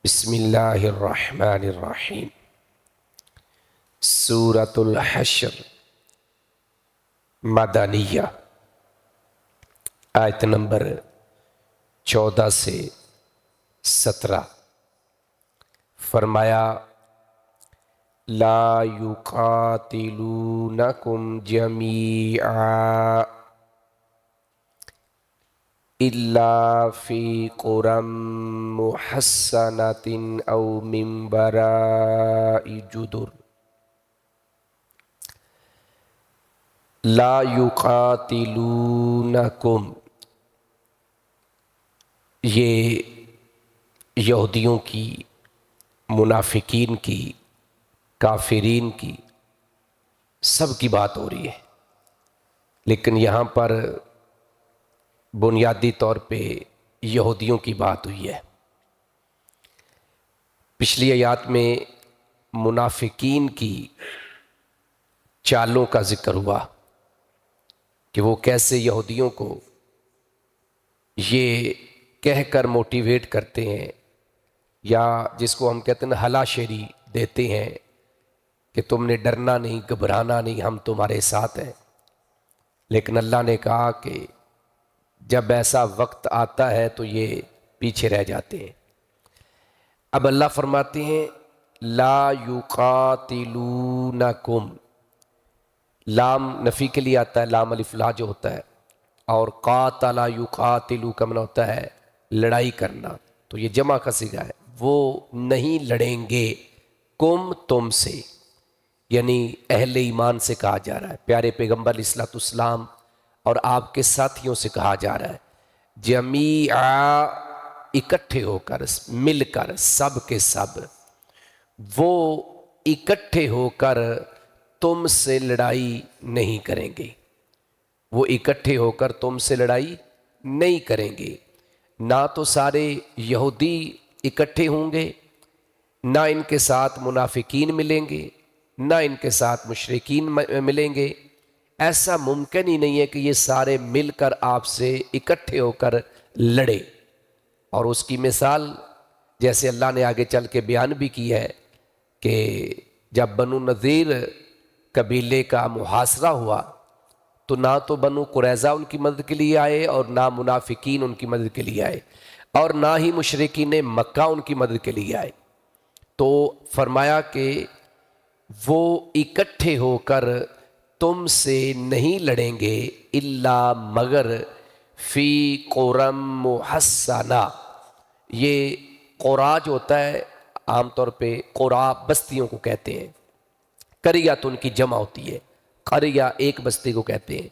بسم اللہ الرحمن الرحیم۔ سورۃ الحشر مدنیہ، آیت نمبر 14 سے 17۔ فرمایا لا یقاتلونکم جمیعا الا فی قری محصنۃ او من وراء جدر۔ لا یقاتلونکم، یہ یہودیوں کی، منافقین کی، کافرین کی، سب کی بات ہو رہی ہے، لیکن یہاں پر بنیادی طور پہ یہودیوں کی بات ہوئی ہے۔ پچھلی آیات میں منافقین کی چالوں کا ذکر ہوا کہ وہ کیسے یہودیوں کو یہ کہہ کر موٹیویٹ کرتے ہیں، یا جس کو ہم کہتے ہیں ہلا شیری دیتے ہیں کہ تم نے ڈرنا نہیں، گھبرانا نہیں، ہم تمہارے ساتھ ہیں۔ لیکن اللہ نے کہا کہ جب ایسا وقت آتا ہے تو یہ پیچھے رہ جاتے ہیں۔ اب اللہ فرماتے ہیں لا یقاتلونکم، لام نفی کے لیے آتا ہے، لام الف لا جو ہوتا ہے، اور قاتل یقاتلو کا معنی ہوتا ہے لڑائی کرنا، تو یہ جمع کا صیغہ ہے۔ وہ نہیں لڑیں گے کم تم سے، یعنی اہل ایمان سے کہا جا رہا ہے، پیارے پیغمبر علیہ الصلوۃ والسلام اور آپ کے ساتھیوں سے کہا جا رہا ہے، جمیعا اکٹھے ہو کر، مل کر، سب کے سب، وہ اکٹھے ہو کر تم سے لڑائی نہیں کریں گے۔ وہ اکٹھے ہو کر تم سے لڑائی نہیں کریں گے، نہ تو سارے یہودی اکٹھے ہوں گے، نہ ان کے ساتھ منافقین ملیں گے، نہ ان کے ساتھ مشرکین ملیں گے۔ ایسا ممکن ہی نہیں ہے کہ یہ سارے مل کر آپ سے اکٹھے ہو کر لڑے۔ اور اس کی مثال جیسے اللہ نے آگے چل کے بیان بھی کی ہے کہ جب بنو نذیر قبیلے کا محاصرہ ہوا تو نہ تو بنو قریظہ ان کی مدد کے لیے آئے، اور نہ منافقین ان کی مدد کے لیے آئے، اور نہ ہی مشرکین مکہ ان کی مدد کے لیے آئے۔ تو فرمایا کہ وہ اکٹھے ہو کر تم سے نہیں لڑیں گے الا مگر فی قرم محصنہ۔ یہ قرا جو ہوتا ہے عام طور پہ قرا بستیوں کو کہتے ہیں، قریہ تو ان کی جمع ہوتی ہے، قریہ ایک بستی کو کہتے ہیں،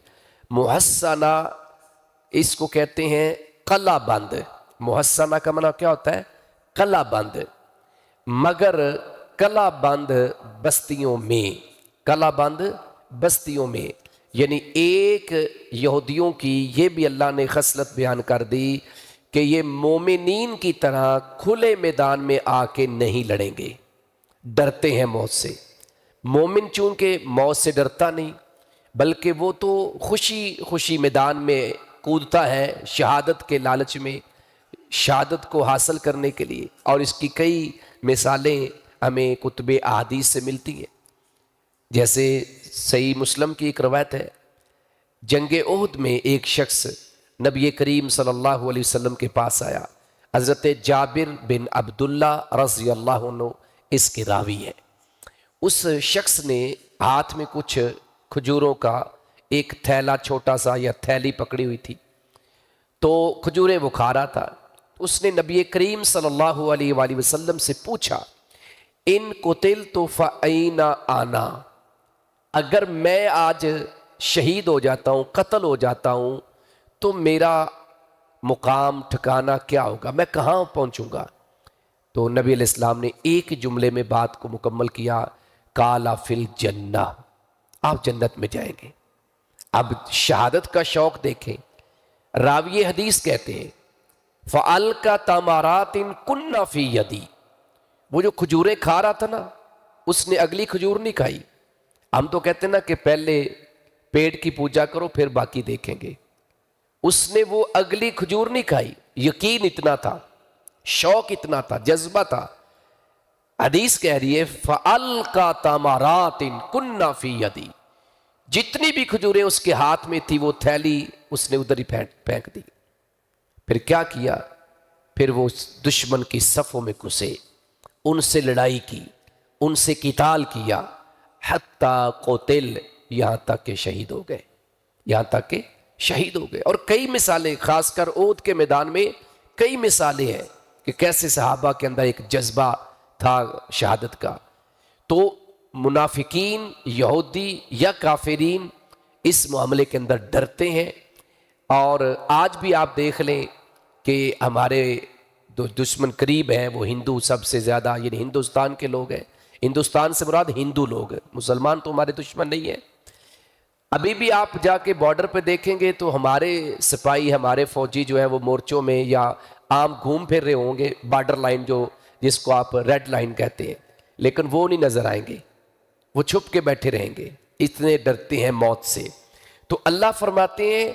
محصنہ اس کو کہتے ہیں قلعہ بند۔ محصنہ کا معنی کیا ہوتا ہے؟ قلعہ بند، مگر قلعہ بند بستیوں میں، قلعہ بند بستیوں میں، یعنی ایک یہودیوں کی یہ بھی اللہ نے خصلت بیان کر دی کہ یہ مومنین کی طرح کھلے میدان میں آ کے نہیں لڑیں گے، ڈرتے ہیں موت سے۔ مومن چونکہ موت سے ڈرتا نہیں، بلکہ وہ تو خوشی خوشی میدان میں کودتا ہے شہادت کے لالچ میں، شہادت کو حاصل کرنے کے لیے، اور اس کی کئی مثالیں ہمیں کتب احادیث سے ملتی ہیں۔ جیسے صحیح مسلم کی ایک روایت ہے، جنگ احد میں ایک شخص نبی کریم صلی اللہ علیہ وسلم کے پاس آیا، حضرت جابر بن عبداللہ رضی اللہ عنہ اس کے راوی ہیں۔ اس شخص نے ہاتھ میں کچھ کھجوروں کا ایک تھیلا چھوٹا سا یا تھیلی پکڑی ہوئی تھی، تو کھجوریں وہ کھا رہا تھا۔ اس نے نبی کریم صلی اللہ علیہ وآلہ وسلم سے پوچھا ان قتلت فأین آنا، اگر میں آج شہید ہو جاتا ہوں، قتل ہو جاتا ہوں، تو میرا مقام ٹھکانہ کیا ہوگا، میں کہاں پہنچوں گا؟ تو نبی علیہ السلام نے ایک جملے میں بات کو مکمل کیا، قال فی الجنہ، آپ جنت میں جائیں گے۔ اب شہادت کا شوق دیکھیں، راوی حدیث کہتے ہیں فَأَلْقَ تَمَرَاتٍ كُنَّ فِي يَدِي، وہ جو کھجوریں کھا رہا تھا نا، اس نے اگلی کھجور نہیں کھائی۔ ہم تو کہتے ہیں نا کہ پہلے پیٹ کی پوجا کرو پھر باقی دیکھیں گے، اس نے وہ اگلی کھجور نہیں کھائی، یقین اتنا تھا شوق اتنا تھا، جذبہ تھا۔ حدیث کہہ رہی ہے فَأَلْقَى تَمَرَاتٍ كُنَّ فِي يَدِي، جتنی بھی کھجوریں اس کے ہاتھ میں تھی وہ تھیلی اس نے ادھر ہی پھینک دی۔ پھر کیا کیا؟ پھر وہ دشمن کی صفوں میں گھسے، ان سے لڑائی کی، ان سے قتال کیا، حتیٰ قتل، یہاں تک کہ شہید ہو گئے، یہاں تک کہ شہید ہو گئے۔ اور کئی مثالیں، خاص کر احد کے میدان میں کئی مثالیں ہیں کہ کیسے صحابہ کے اندر ایک جذبہ تھا شہادت کا۔ تو منافقین، یہودی یا کافرین اس معاملے کے اندر ڈرتے ہیں۔ اور آج بھی آپ دیکھ لیں کہ ہمارے دشمن قریب ہیں وہ ہندو، سب سے زیادہ، یعنی ہندوستان کے لوگ ہیں۔ ہندوستان سے مراد ہندو لوگ ہیں، مسلمان تو ہمارے دشمن نہیں ہیں۔ ابھی بھی آپ جا کے بارڈر پہ دیکھیں گے تو ہمارے سپاہی، ہمارے فوجی جو ہیں وہ مورچوں میں یا عام گھوم پھر رہے ہوں گے، بارڈر لائن جو جس کو آپ ریڈ لائن کہتے ہیں، لیکن وہ نہیں نظر آئیں گے، وہ چھپ کے بیٹھے رہیں گے، اتنے ڈرتے ہیں موت سے۔ تو اللہ فرماتے ہیں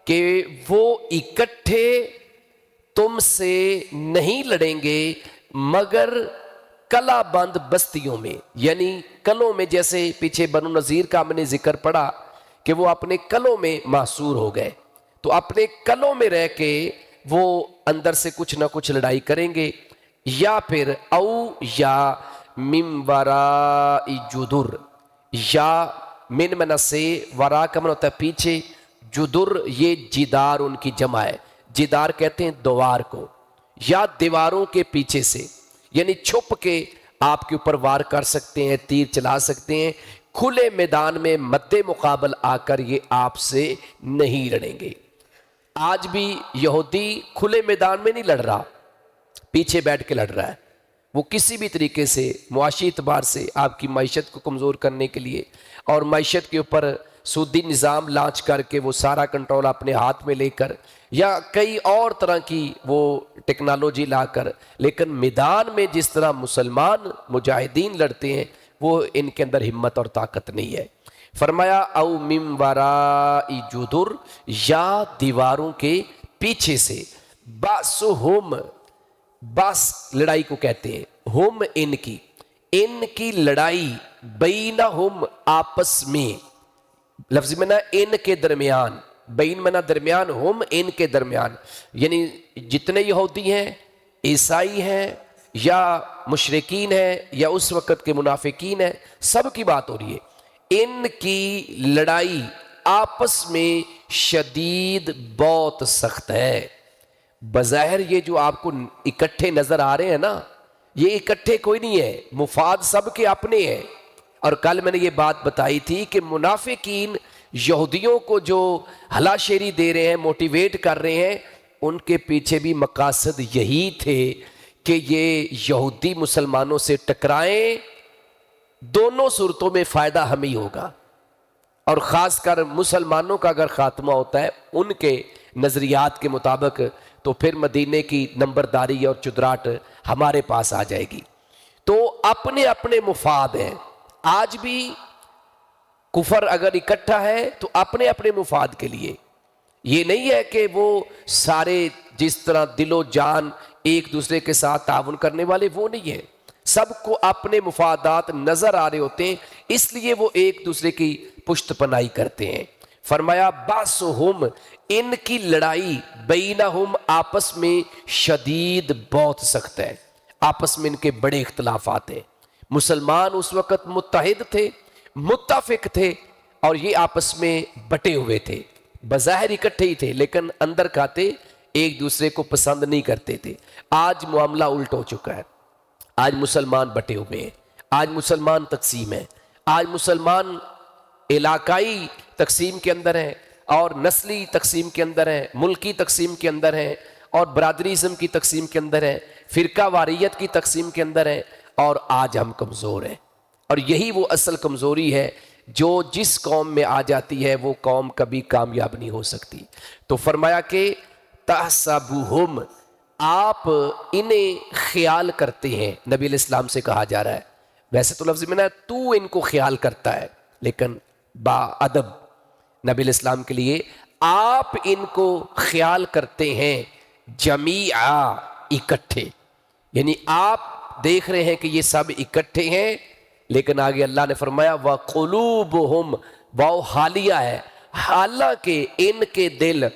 کہ وہ اکٹھے تم سے نہیں لڑیں گے مگر کلا بند بستیوں میں، یعنی کلوں میں، جیسے پیچھے بنو نذیر کا ہم نے ذکر پڑھا کہ وہ اپنے کلوں میں محصور ہو گئے، تو اپنے کلوں میں رہ کے وہ اندر سے کچھ نہ کچھ لڑائی کریں گے، یا پھر او یا من وراء جدر، یا من سے ورا کا من ہوتا ہے پیچھے، جدر یہ جدار ان کی جمع ہے، جدار کہتے ہیں دوار کو، یا دیواروں کے پیچھے سے، یعنی چھپ کے آپ کے اوپر وار کر سکتے ہیں، تیر چلا سکتے ہیں، کھلے میدان میں مد مقابل آ کر یہ آپ سے نہیں لڑیں گے۔ آج بھی یہودی کھلے میدان میں نہیں لڑ رہا، پیچھے بیٹھ کے لڑ رہا ہے۔ وہ کسی بھی طریقے سے معاشی اعتبار سے آپ کی معیشت کو کمزور کرنے کے لیے اور معیشت کے اوپر سودی نظام لانچ کر کے وہ سارا کنٹرول اپنے ہاتھ میں لے کر، یا کئی اور طرح کی وہ ٹیکنالوجی لا کر، لیکن میدان میں جس طرح مسلمان مجاہدین لڑتے ہیں وہ ان کے اندر ہمت اور طاقت نہیں ہے۔ فرمایا او من وراء جدر، یا دیواروں کے پیچھے سے، باسہم، باس لڑائی کو کہتے ہیں، ہم ان کی لڑائی، بینہم آپس میں، لفظ میں نا ان کے درمیان، بین میں نا درمیان، ہم ان کے درمیان، یعنی جتنے یہودی ہیں، عیسائی ہیں یا مشرکین ہیں یا اس وقت کے منافقین ہیں، سب کی بات ہو رہی ہے۔ ان کی لڑائی آپس میں شدید، بہت سخت ہے۔ بظاہر یہ جو آپ کو اکٹھے نظر آ رہے ہیں نا، یہ اکٹھے کوئی نہیں ہے، مفاد سب کے اپنے ہیں۔ اور کل میں نے یہ بات بتائی تھی کہ منافقین یہودیوں کو جو ہلا شیری دے رہے ہیں، موٹیویٹ کر رہے ہیں، ان کے پیچھے بھی مقاصد یہی تھے کہ یہ یہودی مسلمانوں سے ٹکرائیں، دونوں صورتوں میں فائدہ ہمیں ہی ہوگا۔ اور خاص کر مسلمانوں کا اگر خاتمہ ہوتا ہے ان کے نظریات کے مطابق، تو پھر مدینے کی نمبرداری اور چدراٹ ہمارے پاس آ جائے گی۔ تو اپنے اپنے مفاد ہیں۔ آج بھی کفر اگر اکٹھا ہے تو اپنے اپنے مفاد کے لیے، یہ نہیں ہے کہ وہ سارے جس طرح دل و جان ایک دوسرے کے ساتھ تعاون کرنے والے، وہ نہیں ہے۔ سب کو اپنے مفادات نظر آ رہے ہوتے ہیں، اس لیے وہ ایک دوسرے کی پشت پناہی کرتے ہیں۔ فرمایا باسہم، ان کی لڑائی، بینہم آپس میں، شدید، بہت سخت ہے، آپس میں ان کے بڑے اختلافات ہیں۔ مسلمان اس وقت متحد تھے، متفق تھے، اور یہ آپس میں بٹے ہوئے تھے، بظاہر اکٹھے ہی تھے لیکن اندر کھاتے ایک دوسرے کو پسند نہیں کرتے تھے۔ آج معاملہ الٹ ہو چکا ہے، آج مسلمان بٹے ہوئے ہیں، آج مسلمان تقسیم ہیں، آج مسلمان علاقائی تقسیم کے اندر ہیں، اور نسلی تقسیم کے اندر ہیں، ملکی تقسیم کے اندر ہیں، اور برادریزم کی تقسیم کے اندر ہیں، فرقہ واریت کی تقسیم کے اندر ہیں، اور آج ہم کمزور ہیں۔ اور یہی وہ اصل کمزوری ہے جو جس قوم میں آ جاتی ہے وہ قوم کبھی کامیاب نہیں ہو سکتی۔ تو فرمایا کہ تحسبوہم، آپ انہیں خیال کرتے ہیں، نبی علیہ السلام سے کہا جا رہا ہے۔ ویسے تو لفظ میں نا تو ان کو خیال کرتا ہے، لیکن با ادب نبی علیہ السلام کے لیے، آپ ان کو خیال کرتے ہیں، جمیعا، اکٹھے، یعنی آپ دیکھ رہے ہیں کہ یہ سب اکٹھے ہیں، لیکن آگے اللہ نے فرمایا وَقُلُوبُهُمْ، واو حالیہ ہے، حالانکہ ان کے دل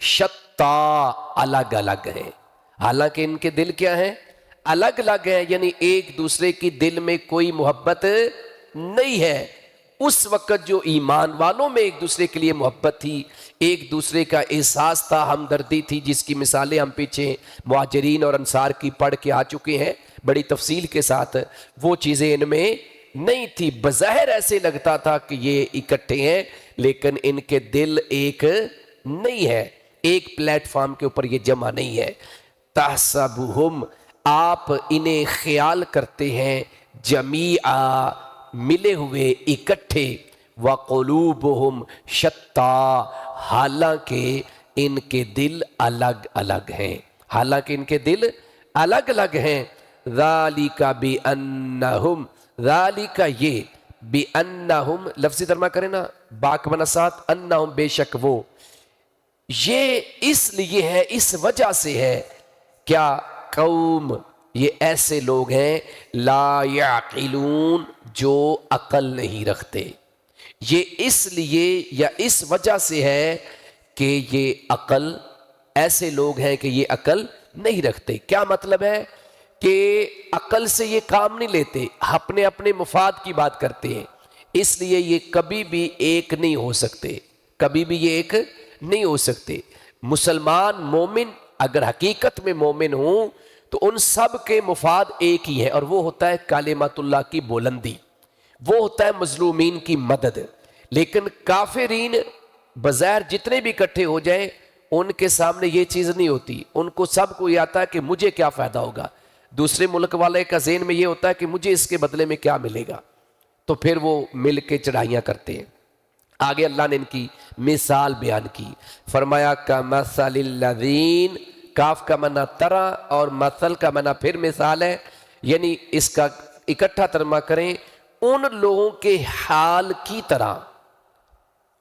شتا الگ الگ ہیں، حالانکہ ان کے دل کیا ہیں؟ الگ الگ ہیں، یعنی ایک دوسرے کی دل میں کوئی محبت نہیں ہے۔ اس وقت جو ایمان والوں میں ایک دوسرے کے لیے محبت تھی، ایک دوسرے کا احساس تھا، ہمدردی تھی، جس کی مثالیں ہم پیچھے مہاجرین اور انصار کی پڑھ کے آ چکے ہیں بڑی تفصیل کے ساتھ، وہ چیزیں ان میں نہیں تھی۔ بظاہر ایسے لگتا تھا کہ یہ اکٹھے ہیں، لیکن ان کے دل ایک نہیں ہے، ایک پلیٹ فارم کے اوپر یہ جمع نہیں ہے۔ تحسبہم، آپ انہیں خیال کرتے ہیں، جمیعا، ملے ہوئے، اکٹھے، وقلوبہم شتا، حالانکہ ان کے دل الگ الگ ہیں، حالانکہ ان کے دل الگ الگ ہیں۔ ذالک بانہم، ذالک یہ، بانہم لفظی ترجمہ کریں نا، باک بنا ساتھ، انہم بے شک وہ، یہ اس لیے ہے، اس وجہ سے ہے، کیا قوم، یہ ایسے لوگ ہیں لا یعقلون، جو عقل نہیں رکھتے۔ یہ اس لیے یا اس وجہ سے ہے کہ یہ عقل، ایسے لوگ ہیں کہ یہ عقل نہیں رکھتے۔ کیا مطلب ہے؟ کہ عقل سے یہ کام نہیں لیتے، اپنے اپنے مفاد کی بات کرتے ہیں، اس لیے یہ کبھی بھی ایک نہیں ہو سکتے، کبھی بھی یہ ایک نہیں ہو سکتے۔ مسلمان مومن اگر حقیقت میں مومن ہوں تو ان سب کے مفاد ایک ہی ہے، اور وہ ہوتا ہے کلمۃ اللہ کی بلندی، وہ ہوتا ہے مظلومین کی مدد۔ لیکن کافرین بظاہر جتنے بھی اکٹھے ہو جائیں، ان کے سامنے یہ چیز نہیں ہوتی، ان کو سب کو یہ آتا ہے کہ مجھے کیا فائدہ ہوگا، دوسرے ملک والے کا ذہن میں یہ ہوتا ہے کہ مجھے اس کے بدلے میں کیا ملے گا، تو پھر وہ مل کے چڑھائیاں کرتے ہیں۔ آگے اللہ نے ان کی مثال بیان کی، فرمایا کمثل الذین، کاف کا معنی طرح اور مثل کا معنی پھر مثال ہے، یعنی اس کا اکٹھا ترجمہ کریں، ان لوگوں کے حال کی طرح،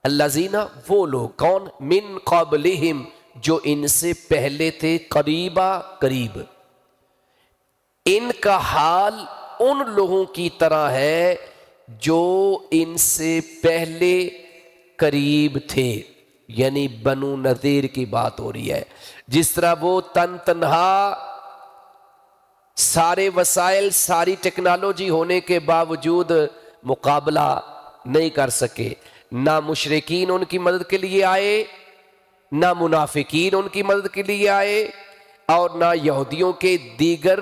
الذین، وہ لوگ، کون؟ من قبلہم، جو ان سے پہلے تھے، قریبا، قریب، ان کا حال ان لوگوں کی طرح ہے جو ان سے پہلے قریب تھے، یعنی بنو نذیر کی بات ہو رہی ہے۔ جس طرح وہ تنہا سارے وسائل، ساری ٹیکنالوجی ہونے کے باوجود مقابلہ نہیں کر سکے، نہ مشرکین ان کی مدد کے لیے آئے، نہ منافقین ان کی مدد کے لیے آئے، اور نہ یہودیوں کے دیگر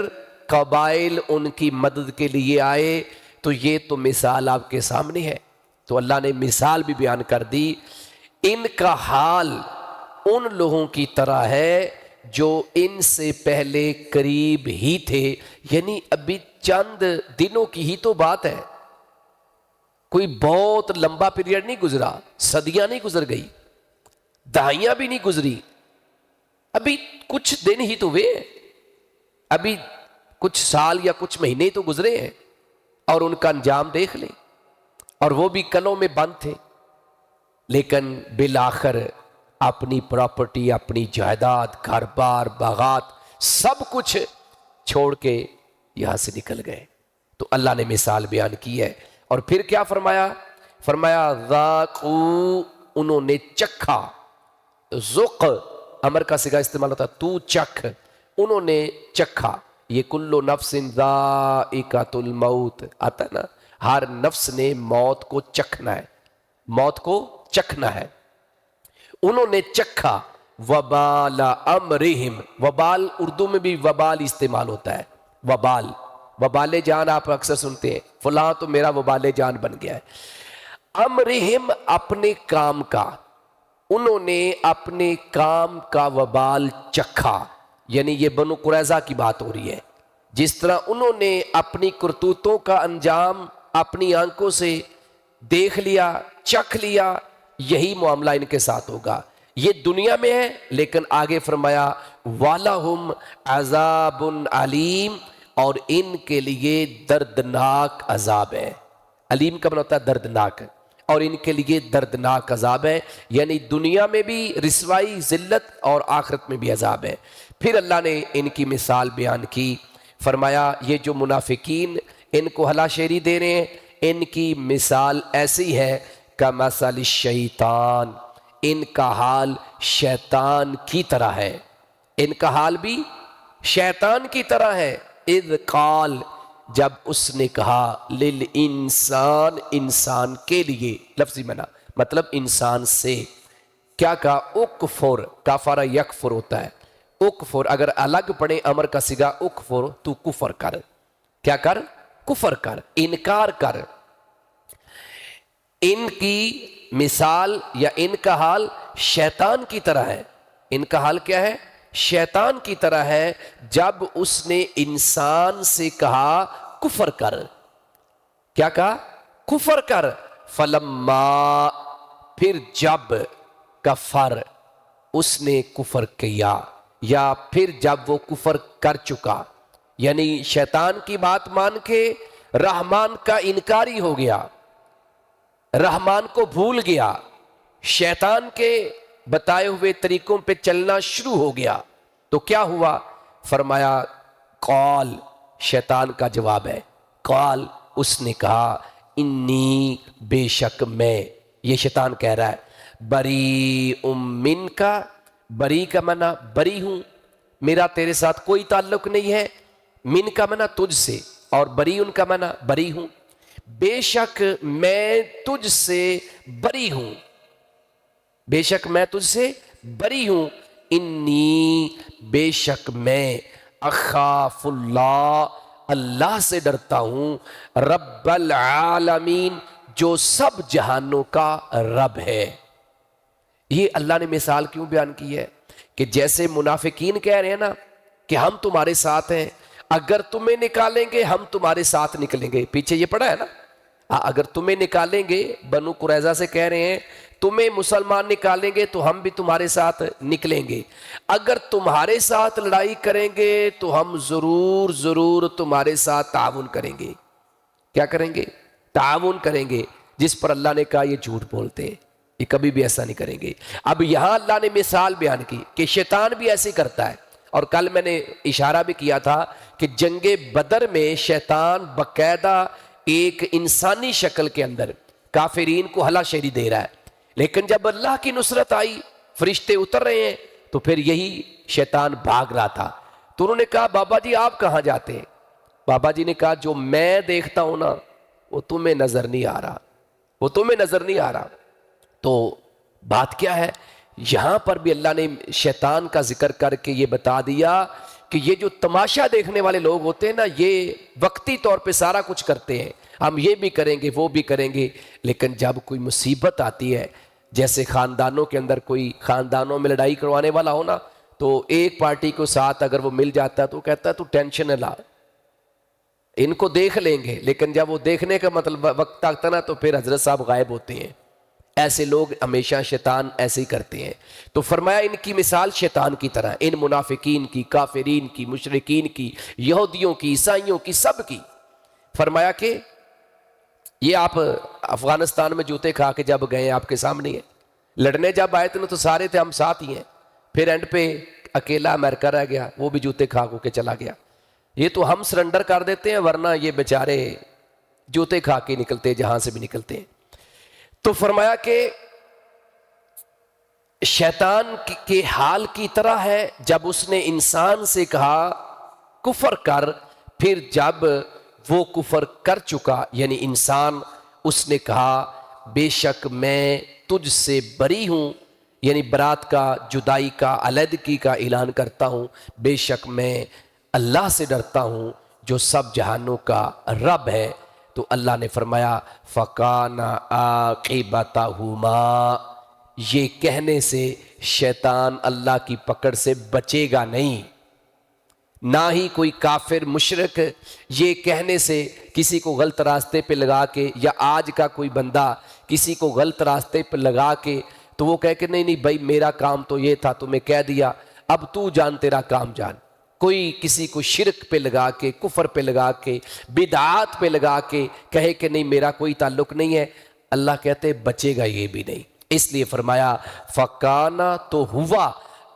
قبائل ان کی مدد کے لیے آئے، تو یہ تو مثال آپ کے سامنے ہے۔ تو اللہ نے مثال بھی بیان کر دی، ان کا حال ان لوگوں کی طرح ہے جو ان سے پہلے قریب ہی تھے، یعنی ابھی چند دنوں کی ہی تو بات ہے، کوئی بہت لمبا پیریڈ نہیں گزرا، صدیاں نہیں گزر گئی، دہائیاں بھی نہیں گزری، ابھی کچھ دن ہی تو ہوئے ہیں، ابھی کچھ سال یا کچھ مہینے تو گزرے ہیں، اور ان کا انجام دیکھ لیں، اور وہ بھی کلوں میں بند تھے، لیکن بالآخر اپنی پراپرٹی، اپنی جائیداد، گھر بار، باغات، سب کچھ چھوڑ کے یہاں سے نکل گئے۔ تو اللہ نے مثال بیان کی ہے، اور پھر کیا فرمایا؟ فرمایا ذاقوا، انہوں نے چکھا، ذق امر کا صیغہ استعمال ہوتا ہے، تو چکھ، انہوں نے چکھا، یہ کل نفس ذائقۃ الموت آتا ہے نا، ہر نفس نے موت کو چکھنا ہے، موت کو چکھنا ہے، انہوں نے چکھا، وبال امرہم، وبال اردو میں بھی وبال استعمال ہوتا ہے، وبال، وبال جان آپ اکثر سنتے ہیں، فلاں تو میرا وبال جان بن گیا ہے، امرہم، اپنے کام کا، انہوں نے اپنے کام کا وبال چکھا، یعنی یہ بنو قریظہ کی بات ہو رہی ہے، جس طرح انہوں نے اپنی کرتوتوں کا انجام اپنی آنکھوں سے دیکھ لیا، چکھ لیا، یہی معاملہ ان کے ساتھ ہوگا۔ یہ دنیا میں ہے، لیکن آگے فرمایا وَلَهُمْ عَذَابٌ عَلِيمٌ، اور ان کے لیے دردناک عذاب ہے۔ علیم کا معنی ہوتا ہے دردناک، اور ان کے لیے دردناک عذاب ہے، یعنی دنیا میں بھی رسوائی، ذلت، اور آخرت میں بھی عذاب ہے۔ پھر اللہ نے ان کی مثال بیان کی، فرمایا یہ جو منافقین ان کو ہلا شیری دے رہے ہیں، ان کی مثال ایسی ہے کمثل الشیطان، ان کا حال شیطان کی طرح ہے، ان کا حال بھی شیطان کی طرح ہے۔ اذ قال، جب اس نے کہا، للانسان، انسان کے لیے، لفظی معنی مطلب انسان سے کیا کہا، اکفر، کفر یکفر ہوتا ہے، اکفر اگر الگ پڑھیں امر کا صیغہ اکفر تو کفر کر، کیا کر، کفر کر، انکار کر۔ ان کی مثال یا ان کا حال شیطان کی طرح ہے، ان کا حال کیا ہے، شیطان کی طرح ہے، جب اس نے انسان سے کہا کفر کر، کیا کہا، کفر کر، فلما، پھر جب، کفر، اس نے کفر کیا، یا پھر جب وہ کفر کر چکا، یعنی شیطان کی بات مان کے رحمان کا انکاری ہو گیا، رحمان کو بھول گیا، شیطان کے بتائے ہوئے طریقوں پہ چلنا شروع ہو گیا، تو کیا ہوا، فرمایا قال، شیطان کا جواب ہے، قال، اس نے کہا، انی، بے شک میں، یہ شیطان کہہ رہا ہے، بری من کا، بری کا معنی بری ہوں، میرا تیرے ساتھ کوئی تعلق نہیں ہے، من کا معنی تجھ سے، اور بری ان کا معنی بری ہوں، بے شک میں تجھ سے بری ہوں، بے شک میں تجھ سے بری ہوں، انی، بے شک میں، اخاف اللہ، اللہ سے ڈرتا ہوں، رب العالمین، جو سب جہانوں کا رب ہے۔ یہ اللہ نے مثال کیوں بیان کی ہے کہ جیسے منافقین کہہ رہے ہیں نا کہ ہم تمہارے ساتھ ہیں، اگر تمہیں نکالیں گے ہم تمہارے ساتھ نکلیں گے، پیچھے یہ پڑھا ہے نا، اگر تمہیں نکالیں گے، بنو قریظہ سے کہہ رہے ہیں تمہیں مسلمان نکالیں گے تو ہم بھی تمہارے ساتھ نکلیں گے، اگر تمہارے ساتھ لڑائی کریں گے تو ہم ضرور ضرور تمہارے ساتھ تعاون کریں گے، کیا کریں گے، تعاون کریں گے، جس پر اللہ نے کہا یہ جھوٹ بولتے ہیں، یہ کبھی بھی ایسا نہیں کریں گے۔ اب یہاں اللہ نے مثال بیان کی کہ شیطان بھی ایسے کرتا ہے، اور کل میں نے اشارہ بھی کیا تھا کہ جنگ بدر میں شیطان باقاعدہ ایک انسانی شکل کے اندر کافرین کو ہلا شیری دے رہا ہے، لیکن جب اللہ کی نصرت آئی، فرشتے اتر رہے ہیں، تو پھر یہی شیطان بھاگ رہا تھا، تو انہوں نے کہا بابا جی آپ کہاں جاتے ہیں؟ بابا جی نے کہا جو میں دیکھتا ہوں نا وہ تمہیں نظر نہیں آ رہا، وہ تمہیں نظر نہیں آ رہا۔ تو بات کیا ہے، یہاں پر بھی اللہ نے شیطان کا ذکر کر کے یہ بتا دیا کہ یہ جو تماشا دیکھنے والے لوگ ہوتے ہیں نا، یہ وقتی طور پہ سارا کچھ کرتے ہیں، ہم یہ بھی کریں گے وہ بھی کریں گے، لیکن جب کوئی مصیبت آتی ہے، جیسے خاندانوں کے اندر کوئی خاندانوں میں لڑائی کروانے والا ہونا، تو ایک پارٹی کو ساتھ اگر وہ مل جاتا ہے تو کہتا ہے تو ٹینشن نہ لا، ان کو دیکھ لیں گے، لیکن جب وہ دیکھنے کا مطلب وقت آتا نا تو پھر حضرت صاحب غائب ہوتے ہیں۔ ایسے لوگ ہمیشہ شیطان ایسے ہی کرتے ہیں، تو فرمایا ان کی مثال شیطان کی طرح، ان منافقین کی، کافرین کی، مشرکین کی، یہودیوں کی، عیسائیوں کی، سب کی۔ فرمایا کہ یہ آپ افغانستان میں جوتے کھا کے جب گئے آپ کے سامنے ہیں، لڑنے جب آئے تھے تو سارے تھے ہم ساتھ ہی ہیں، پھر اینڈ پہ اکیلا امریکہ رہ گیا، وہ بھی جوتے کھا کے چلا گیا، یہ تو ہم سرنڈر کر دیتے ہیں، ورنہ یہ بیچارے جوتے کھا کے نکلتے جہاں سے بھی نکلتے ہیں۔ تو فرمایا کہ شیطان کے حال کی طرح ہے جب اس نے انسان سے کہا کفر کر، پھر جب وہ کفر کر چکا، یعنی انسان، اس نے کہا بے شک میں تجھ سے بری ہوں، یعنی برات کا، جدائی کا، علیحدگی کا اعلان کرتا ہوں، بے شک میں اللہ سے ڈرتا ہوں جو سب جہانوں کا رب ہے۔ تو اللہ نے فرمایا فَكَانَ عَاقِبَتَهُمَا، یہ کہنے سے شیطان اللہ کی پکڑ سے بچے گا نہیں، نہ ہی کوئی کافر مشرک یہ کہنے سے کسی کو غلط راستے پہ لگا کے، یا آج کا کوئی بندہ کسی کو غلط راستے پہ لگا کے تو وہ کہہ کہ نہیں نہیں بھائی میرا کام تو یہ تھا، تمہیں کہہ دیا، اب تو جان تیرا کام جان، کوئی کسی کو شرک پہ لگا کے، کفر پہ لگا کے، بدعات پہ لگا کے کہے کہ نہیں میرا کوئی تعلق نہیں ہے، اللہ کہتے بچے گا یہ بھی نہیں۔ اس لیے فرمایا فَكَانَ، تو ہوا،